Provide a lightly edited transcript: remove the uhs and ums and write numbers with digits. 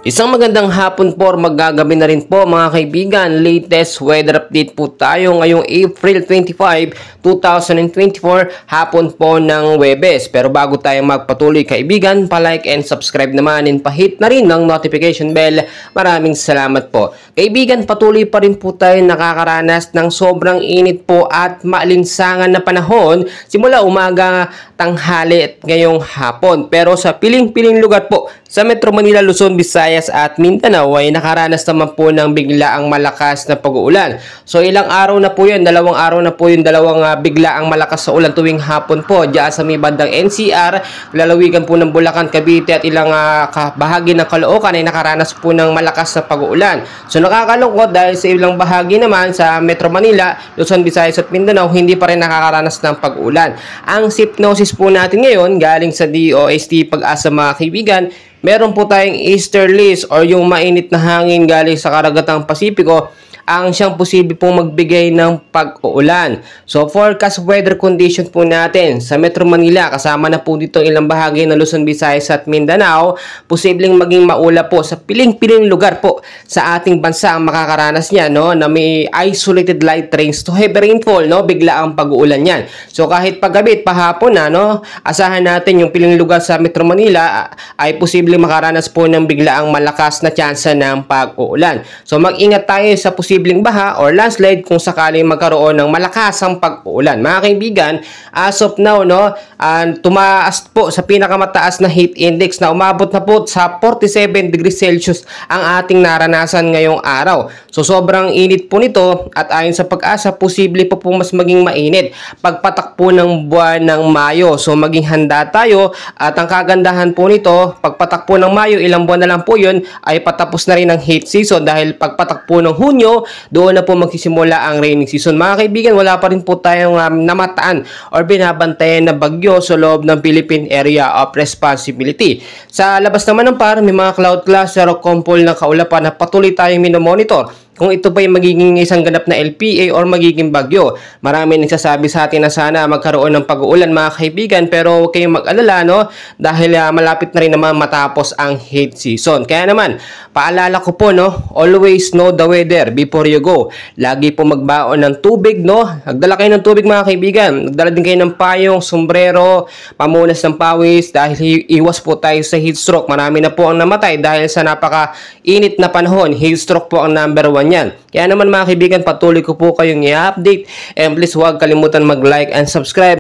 Isang magandang hapon po, magagabi na rin po mga kaibigan. Latest weather update po tayo ngayong April 25, 2024, hapon po ng Webes. Pero bago tayo magpatuloy kaibigan, pa-like and subscribe naman and pa-hit na rin ng notification bell. Maraming salamat po. Kaibigan, patuloy pa rin po tayo nakakaranas ng sobrang init po at maalinsangan na panahon simula umaga, tanghali at ngayong hapon. Pero sa piling-piling lugar po sa Metro Manila, Luzon, Visayas at Mindanao ay nakaranas naman po ng biglaang malakas na pag-uulan. So ilang araw na po yun, dalawang araw na po yun, biglaang malakas sa ulan tuwing hapon po diyan sa may bandang NCR, lalawigan po ng Bulacan, Cavite at ilang bahagi ng Caloocan ay nakaranas po ng malakas na pag-uulan. So nakakalungkot dahil sa ilang bahagi naman sa Metro Manila, Luzon, Visayas at Mindanao hindi pa rin nakakaranas ng pag-uulan. Ang hypnosis po natin ngayon galing sa DOST Pag-asa mga kaibigan. Meron po tayong easterlies or yung mainit na hangin galing sa karagatang Pasipiko ang siyang posible pong magbigay ng pag-uulan. So forecast weather condition po natin sa Metro Manila, kasama na po dito ilang bahagi ng Luzon, Visayas at Mindanao, posibleng maging maula po sa piling-piling lugar po sa ating bansa ang makakaranas niya, no, na may isolated light rains to heavy rainfall, no, bigla ang pag-uulan niyan. So kahit paggabi at pahapon na, no, asahan natin yung piling lugar sa Metro Manila ay posibleng makaranas po ng biglaang malakas na tsansa ng pag-uulan. So mag-ingat tayo sa posibleng baha or landslide kung sakaling magkaroon ng malakasang pag-uulan. Mga kaibigan, as of now, no, tumaas po sa pinakamataas na heat index na umabot na po sa 47 degrees Celsius ang ating naranasan ngayong araw. So sobrang init po nito at ayon sa Pag-asa, posible po mas maging mainit pagpatak po ng buwan ng Mayo. So maging handa tayo at ang kagandahan po nito, pagpatak po ng Mayo, ilang buwan na lang po yun, ay patapos na rin ang heat season dahil pagpatak po ng Hunyo, doon na po magsisimula ang rainy season. Mga kaibigan, wala pa rin po tayong namataan or binabantayan na bagyo sa loob ng Philippine Area of Responsibility. Sa labas naman ng PAR, may mga cloud cluster o kumpol ng kaulapan na patuloy tayong minomonitor kung ito ba ay magiging isang ganap na LPA or magiging bagyo. Marami nagsasabi sa atin na sana magkaroon ng pag-uulan mga kaibigan, pero huwag kayong mag-alala, no, dahil malapit na rin naman matapos ang heat season. Kaya naman, paalala ko po, no, always know the weather before you go. Lagi po magbaon ng tubig, no. Nagdala kayo ng tubig mga kaibigan. Nagdala din kayo ng payong, sombrero, pamunas ng pawis dahil iwas po tayo sa heat stroke. Marami na po ang namatay dahil sa napaka-init na panahon. Heat stroke po ang number 1 yan. Kaya naman mga kaibigan, patuloy ko po kayong i-update and please huwag kalimutan mag-like and subscribe.